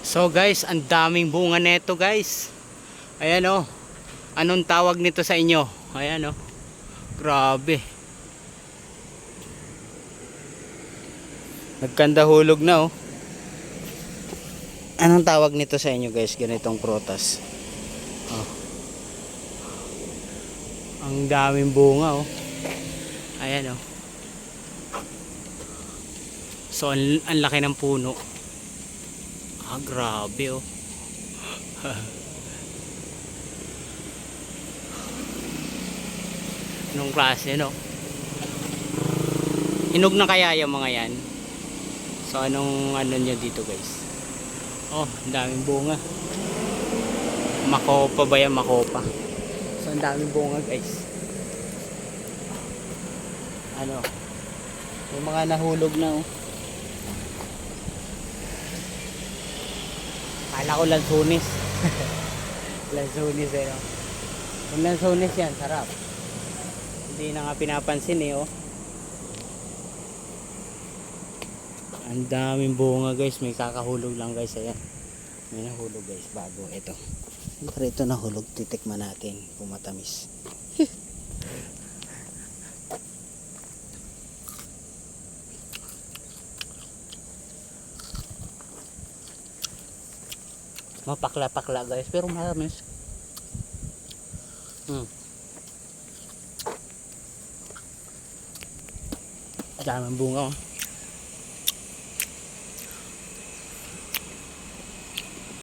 So guys, ang daming bunga nito guys. Ayan oh. Anong tawag nito sa inyo? Ayan oh. Grabe. Nagkandahulog na oh. Anong tawag nito sa inyo guys? Ganitong prutas. Oh. Ang daming bunga oh. Ayan oh. So ang laki ng puno. Ah, grabe oh. Anong klase no? Hinog na kaya yung mga yan? So anong ano nyo dito guys? Oh, ang daming bunga. Makopa ba yan? Makopa. So ang daming bunga guys. Ano? May mga nahulog na oh. Kala ko lansunis. Lansunis eh no? Kung lansunis yan, sarap. Hindi na nga pinapansin eh oh. Ang daming bunga guys. May kakahulog lang guys. Ayan. May nahulog guys. Bago ito. Pero ito nahulog. Titikman natin kung matamis. Mapakla-pakla guys. Pero matamis. Daming bunga oh.